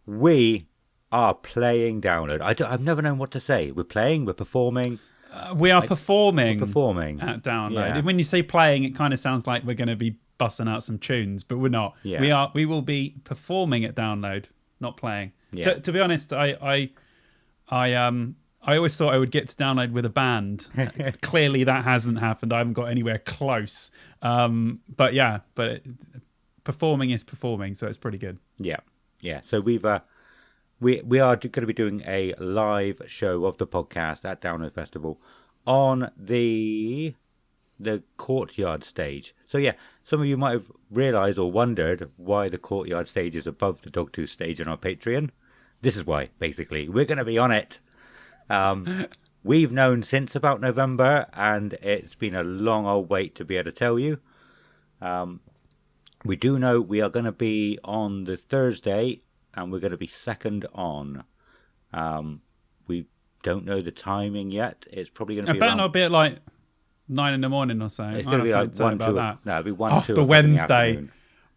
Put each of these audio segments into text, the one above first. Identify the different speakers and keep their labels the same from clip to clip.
Speaker 1: we are playing Download. I've never known what to say. We're playing, we're performing.
Speaker 2: We are performing
Speaker 1: Performing.
Speaker 2: at Download.
Speaker 1: Yeah.
Speaker 2: When you say playing, it kind of sounds like we're going to be busting out some tunes, but we're not.
Speaker 1: Yeah.
Speaker 2: We will be performing at Download, not playing.
Speaker 1: Yeah.
Speaker 2: To be honest, I always thought I would get to Download with a band. Clearly, that hasn't happened. I haven't got anywhere close. But performing is performing, so it's pretty good.
Speaker 1: Yeah. Yeah. So we are going to be doing a live show of the podcast at Download Festival on the Courtyard stage. So yeah, some of you might have realised or wondered why the Courtyard stage is above the Dogtooth stage on our Patreon. This is why, basically. We're going to be on it. We've known since about November, and it's been a long old wait to be able to tell you. We do know we are going to be on the Thursday, and we're going to be second on. We don't know the timing yet. It's probably going to be.
Speaker 2: I better not be at like 9 a.m. or so.
Speaker 1: It's going to be like 1, 2. No, it'll be 1, 2
Speaker 2: after Wednesday.
Speaker 1: The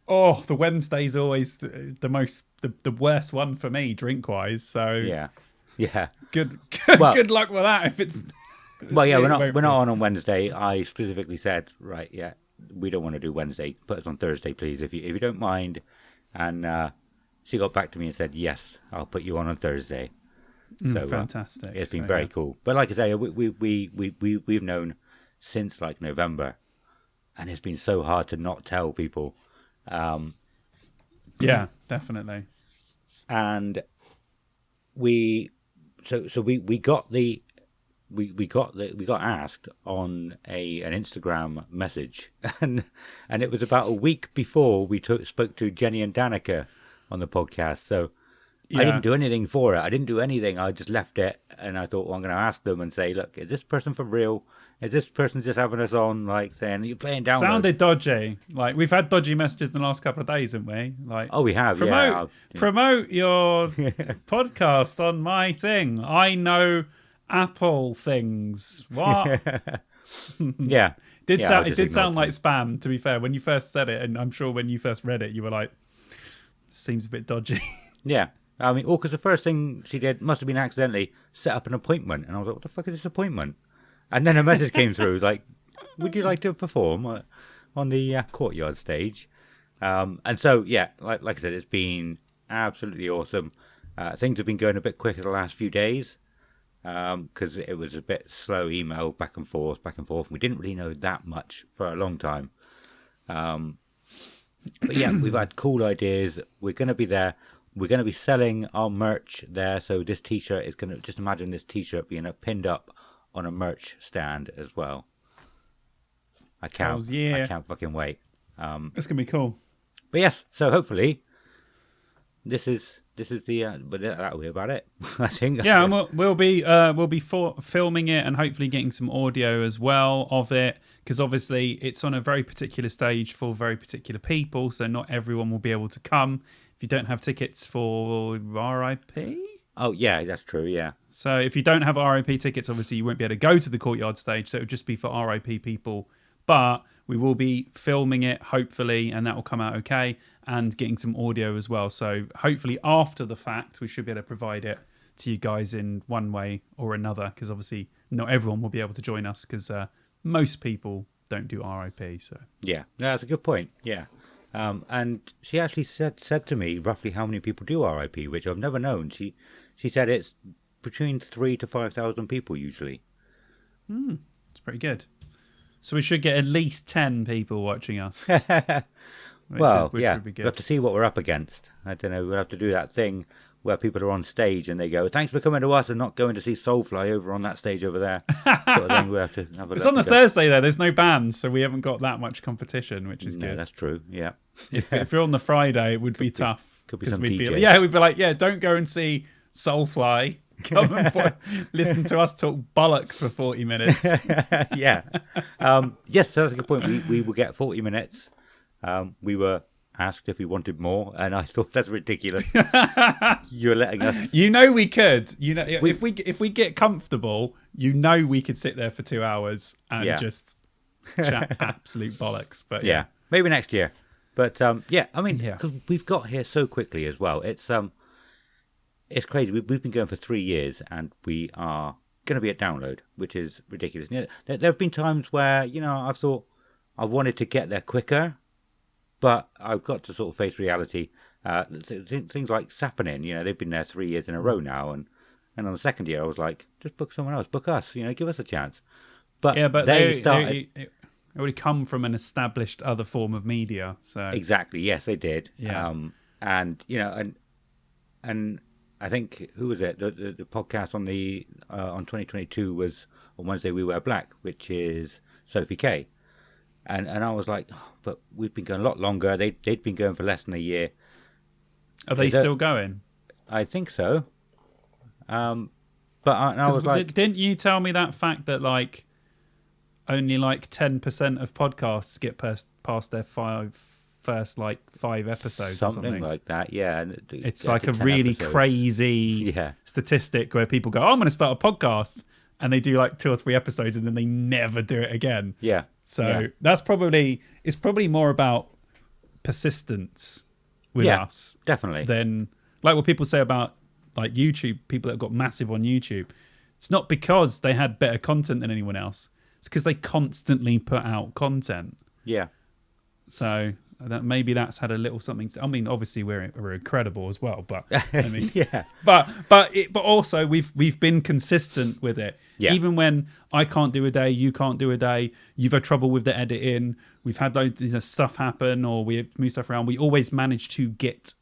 Speaker 2: oh, the Wednesday's always the worst one for me drink wise. So
Speaker 1: yeah.
Speaker 2: Good
Speaker 1: Well,
Speaker 2: good luck with that. If it's
Speaker 1: well, yeah, we're not on Wednesday. I specifically said, right, yeah, we don't want to do Wednesday. Put us on Thursday, please, if you don't mind. And she got back to me and said, yes, I'll put you on Thursday. So
Speaker 2: fantastic.
Speaker 1: It's been very cool. But like I say, we've known since like November, and it's been so hard to not tell people.
Speaker 2: Yeah, definitely.
Speaker 1: And we got asked on an Instagram message, and it was about a week before we spoke to Jenny and Danica on the podcast. So yeah. I didn't do anything for it. I didn't do anything. I just left it, and I thought, well, I'm going to ask them and say, look, is this person for real? Is this person just having us on, like saying you're playing Download?
Speaker 2: Sounded dodgy. Like we've had dodgy messages in the last couple of days, haven't we? Like,
Speaker 1: oh, we have.
Speaker 2: Promote your podcast on my thing. I know Apple things. What?
Speaker 1: Yeah.
Speaker 2: It did sound like spam. To be fair, when you first said it, and I'm sure when you first read it, you were like, "Seems a bit dodgy."
Speaker 1: Yeah. I mean, because the first thing she did must have been accidentally set up an appointment, and I was like, "What the fuck is this appointment?" And then a message came through like, "Would you like to perform on the Courtyard stage?" And so, yeah, like I said, it's been absolutely awesome. Things have been going a bit quicker the last few days because it was a bit slow email back and forth. We didn't really know that much for a long time. But yeah, we've had cool ideas. We're going to be there. We're going to be selling our merch there. So this T-shirt is going to, just imagine this T-shirt being pinned up on a merch stand as well. I can't fucking wait.
Speaker 2: It's going to be cool.
Speaker 1: But yes, so hopefully this is the but that'll be about it. I think.
Speaker 2: Yeah, and we'll be filming it and hopefully getting some audio as well of it, because obviously it's on a very particular stage for very particular people, so not everyone will be able to come if you don't have tickets for RIP.
Speaker 1: Oh yeah, that's true. Yeah.
Speaker 2: So if you don't have RIP tickets, obviously you won't be able to go to the Courtyard stage, so it would just be for RIP people. But we will be filming it, hopefully, and that will come out okay, and getting some audio as well. So hopefully after the fact, we should be able to provide it to you guys in one way or another, because obviously not everyone will be able to join us, because most people don't do RIP. So
Speaker 1: yeah, that's a good point. Yeah. And she actually said to me roughly how many people do RIP, which I've never known. She said it's between 3,000 to 5,000 people usually.
Speaker 2: It's pretty good. So we should get at least 10 people watching us.
Speaker 1: Which would be good. We'll have to see what we're up against. I don't know. We'll have to do that thing where people are on stage and they go, "Thanks for coming to us and not going to see Soulfly over on that stage over there." Sort of thing. We'll have to have a
Speaker 2: it's on the Thursday though. There's no bands, so we haven't got that much competition, which is good.
Speaker 1: That's true. Yeah.
Speaker 2: If you're on the Friday, it would be tough.
Speaker 1: Could be some
Speaker 2: we'd
Speaker 1: DJ.
Speaker 2: We'd be like, don't go and see Soulfly. Come and listen to us talk bollocks for 40 minutes.
Speaker 1: Yeah. Yes, that's a good point. We will get 40 minutes. We were asked if we wanted more, and I thought that's ridiculous. You're letting us.
Speaker 2: We could. If we get comfortable, we could sit there for 2 hours and just chat absolute bollocks. But yeah,
Speaker 1: maybe next year. But I mean, because we've got here so quickly as well. It's it's crazy. We've been going for 3 years, and we are going to be at download, which is ridiculous. There have been times where I've thought I wanted to get there quicker, but I've got to sort of face reality. Things like Sappenin, they've been there 3 years in a row now, and on the second year I was like, just book someone else, book us, give us a chance. But they started.
Speaker 2: They already come from an established other form of media, so
Speaker 1: Exactly, yes, they did.
Speaker 2: Yeah.
Speaker 1: And and I think, who was it? The podcast on 2022 was on Wednesday We Wear Black, which is Sophie K. And I was like, but we've been going a lot longer. They'd been going for less than a year.
Speaker 2: Are they still going?
Speaker 1: I think so. But I was like,
Speaker 2: didn't you tell me that fact that like only like 10% of podcasts get past their first 5 episodes, or something
Speaker 1: like that? Yeah,
Speaker 2: it's like a really crazy statistic where people go, "Oh, I'm going to start a podcast," and they do like 2 or 3 episodes, and then they never do it again.
Speaker 1: Yeah.
Speaker 2: So it's probably more about persistence with us,
Speaker 1: definitely,
Speaker 2: than like what people say about like YouTube, people that got massive on YouTube. It's not because they had better content than anyone else. It's because they constantly put out content.
Speaker 1: Yeah.
Speaker 2: So maybe that's had a little something. I mean, obviously we're incredible as well, but I mean,
Speaker 1: yeah.
Speaker 2: But also we've been consistent with it.
Speaker 1: Yeah.
Speaker 2: Even when I can't do a day, you can't do a day. You've had trouble with the editing. We've had loads of stuff happen, or we have moved stuff around. We always manage to get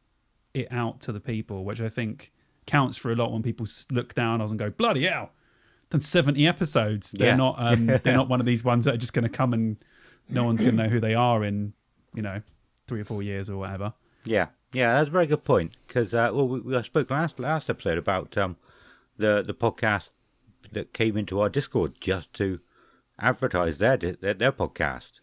Speaker 2: it out to the people, which I think counts for a lot when people look down on us and go, bloody hell, done 70 episodes. They're not they're not one of these ones that are just going to come and no one's going to know who they are in 3 or 4 years or whatever.
Speaker 1: Yeah, that's a very good point, because we spoke last episode about the podcast that came into our Discord just to advertise their podcast,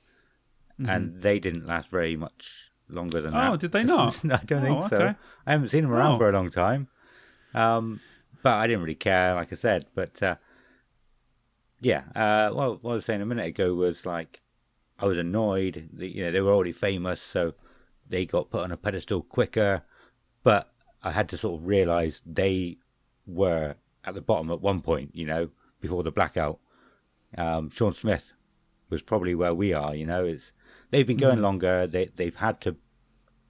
Speaker 1: and they didn't last very much longer than that.
Speaker 2: Oh, did they not?
Speaker 1: I don't think so.
Speaker 2: Okay.
Speaker 1: I haven't seen them around for a long time, but I didn't really care, like I said. But what I was saying a minute ago was like, I was annoyed that, they were already famous, so they got put on a pedestal quicker. But I had to sort of realise they were at the bottom at one point, before the blackout. Sean Smith was probably where we are, they've been going longer. They've had to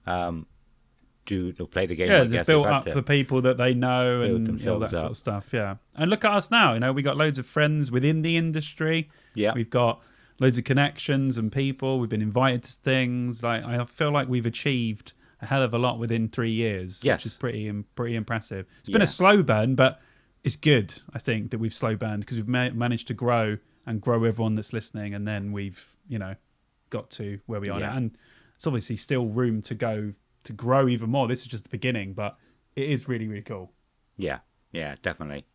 Speaker 1: play the game.
Speaker 2: Yeah, they've built up the people that they know and all that sort of stuff. Yeah, and look at us now. We got loads of friends within the industry.
Speaker 1: Yeah,
Speaker 2: we've got loads of connections and people. We've been invited to things. Like, I feel like we've achieved a hell of a lot within 3 years, which is pretty impressive. It's been a slow burn, but it's good. I think that we've slow burned because we've managed to grow everyone that's listening, and then we've got to where we are now. And it's obviously still room to go to grow even more. This is just the beginning, but it is really, really cool.
Speaker 1: Yeah, definitely.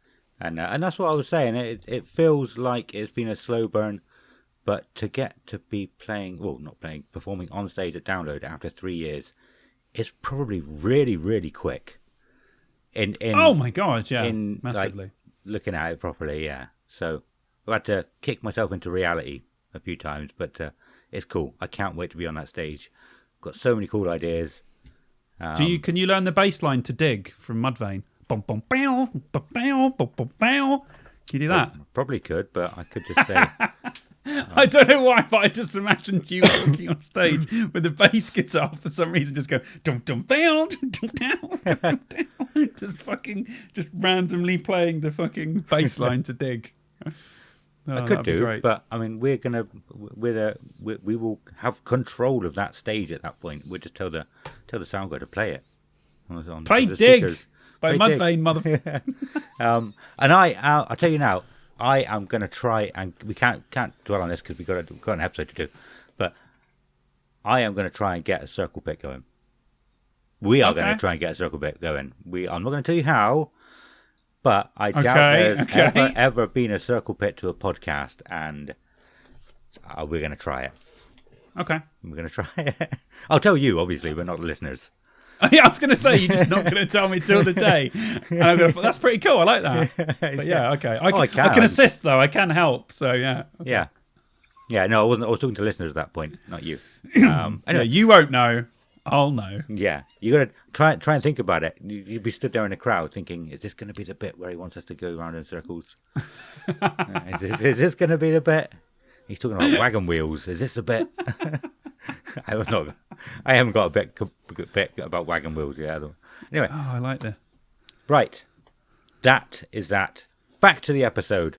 Speaker 1: And that's what I was saying. It feels like it's been a slow burn. But to get to be performing on stage at Download after 3 years is probably really, really quick.
Speaker 2: Oh my God, yeah, massively.
Speaker 1: Like, looking at it properly, yeah. So I had to kick myself into reality a few times, but it's cool. I can't wait to be on that stage. Got so many cool ideas.
Speaker 2: Can you learn the bass line to Dig from Mudvayne? Bum, bum, bow, bum, bow, bum, bum, bow. Can you do that?
Speaker 1: Probably could, but I could just say...
Speaker 2: I don't know why, but I just imagined you walking on stage with the bass guitar for some reason, just go dum dum down, dum down, just randomly playing the fucking bass line to Dig.
Speaker 1: I could do, but I mean, we will have control of that stage at that point. We'll just tell the sound guy to play it.
Speaker 2: Play Dig by Mudvayne, mother.
Speaker 1: And I'll tell you now. I am going to try, and we can't dwell on this because we've got an episode to do, but I am going to try and get a circle pit going. We are going to try and get a circle pit going. I'm not going to tell you how, but I doubt there's ever been a circle pit to a podcast, and we're going to try it.
Speaker 2: Okay.
Speaker 1: We're going to try it. I'll tell you, obviously, but not the listeners.
Speaker 2: Yeah, I was going to say, you're just not going to tell me till the day. And I'm going to, that's pretty cool. I like that. But yeah, okay. I can assist, though. I can help. So, yeah.
Speaker 1: Okay. Yeah. Yeah, no, I wasn't. I was talking to listeners at that point, not you. Anyway.
Speaker 2: Yeah, you won't know. Oh no.
Speaker 1: Yeah, you got to try and think about it. You'd be stood there in a crowd thinking, "Is this going to be the bit where he wants us to go around in circles? Is this going to be the bit? He's talking about wagon wheels. Is this the bit?" I haven't got a bit about wagon wheels yet. Anyway,
Speaker 2: Oh, I like that.
Speaker 1: right. That is that. Back to the episode.